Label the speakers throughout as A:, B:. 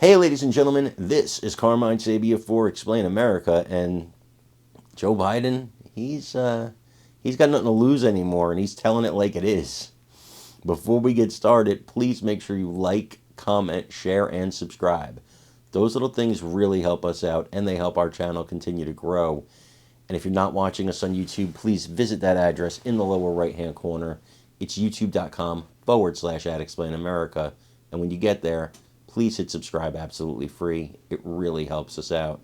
A: Hey, ladies and gentlemen, this is Carmine Sabia for Explain America, and Joe Biden, he's got nothing to lose anymore, and he's telling it like it is. Before we get started, please make sure you like, comment, share, and subscribe. Those little things really help us out, and they help our channel continue to grow. And if you're not watching us on YouTube, please visit that address in the lower right-hand corner. It's youtube.com/@ExplainAmerica. And when you get there, please hit subscribe absolutely free. It really helps us out.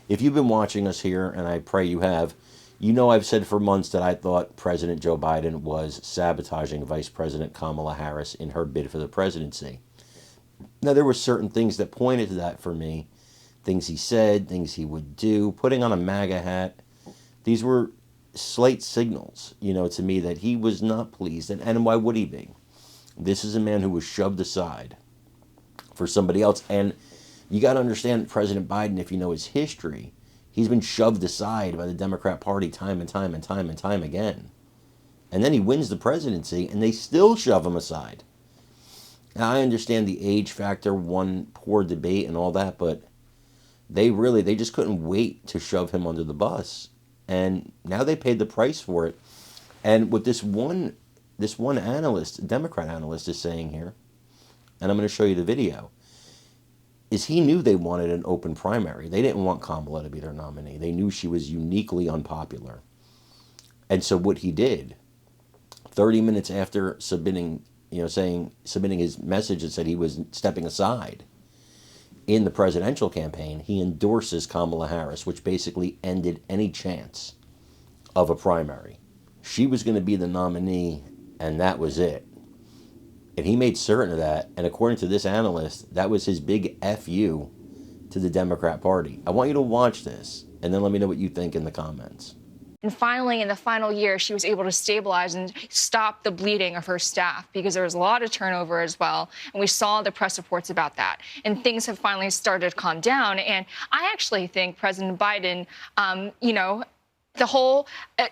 A: If you've been watching us here, and I pray you have, you know I've said for months that I thought President Joe Biden was sabotaging Vice President Kamala Harris in her bid for the presidency. Now, there were certain things that pointed to that for me. Things he said, things he would do, putting on a MAGA hat. These were slight signals, to me that he was not pleased. And why would he be? This is a man who was shoved aside for somebody else. And you got to understand President Biden, if you know his history, he's been shoved aside by the Democrat Party time and time and time and time again. And then he wins the presidency, and they still shove him aside. Now, I understand the age factor, one poor debate and all that, but they just couldn't wait to shove him under the bus. And now they paid the price for it. And what this one analyst, Democrat analyst, is saying here, and I'm going to show you the video, is he knew they wanted an open primary. They didn't want Kamala to be their nominee. They knew she was uniquely unpopular. And so what he did, 30 minutes after submitting his message that said he was stepping aside in the presidential campaign, he endorses Kamala Harris, which basically ended any chance of a primary. She was going to be the nominee, and that was it. And he made certain of that, and according to this analyst, that was his big FU to the Democrat Party. I want you to watch this, and then let me know what you think in the comments.
B: And finally, in the final year, she was able to stabilize and stop the bleeding of her staff because there was a lot of turnover as well. And we saw the press reports about that. And things have finally started to calm down. And I actually think President Biden, the whole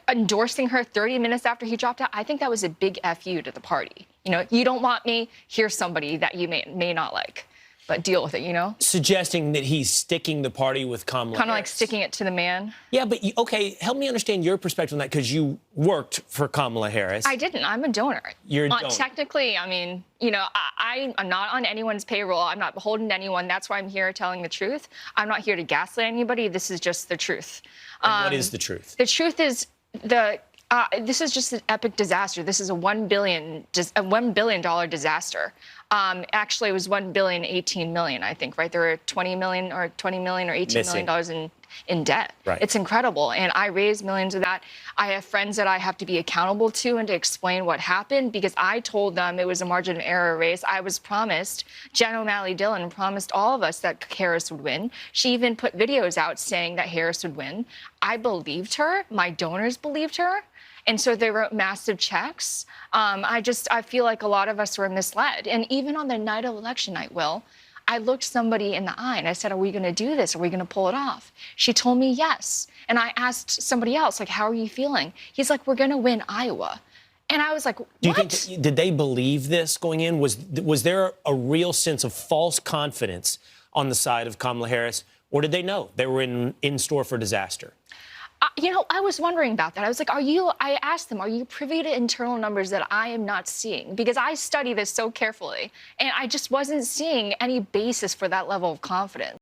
B: endorsing her 30 minutes after he dropped out, I think that was a big FU to the party. You don't want me, here's somebody that you may not like. But deal with it,
C: Suggesting that he's sticking the party with Kamala
B: Kind of like
C: Harris.
B: sticking it to the man.
C: Yeah, but, okay, help me understand your perspective on that, because you worked for Kamala Harris.
B: I didn't. I'm a donor.
C: You're a donor.
B: Technically, I'm not on anyone's payroll. I'm not beholden to anyone. That's why I'm here telling the truth. I'm not here to gaslight anybody. This is just the truth.
C: And what is the truth?
B: The truth is this is just an epic disaster. This is a $1 billion disaster. Actually, it was $1.018 billion, I think, right? There were $20 million or $18 million in debt.
C: Right.
B: It's incredible. And I raised millions of that. I have friends that I have to be accountable to and to explain what happened because I told them it was a margin of error race. I was promised, Jen O'Malley Dillon promised all of us that Harris would win. She even put videos out saying that Harris would win. I believed her. My donors believed her. And so they wrote massive checks. I feel like a lot of us were misled. And even on the night of election night, I looked somebody in the eye and I said, are we going to do this? Are we going to pull it off? She told me yes. And I asked somebody else, how are you feeling? He's like, we're going to win Iowa. And I was like, what?
C: Do you think, did they believe this going in? Was there a real sense of false confidence on the side of Kamala Harris? Or did they know they were in store for disaster?
B: I was wondering about that. I was like, I asked them, are you privy to internal numbers that I am not seeing? Because I study this so carefully, and I just wasn't seeing any basis for that level of confidence.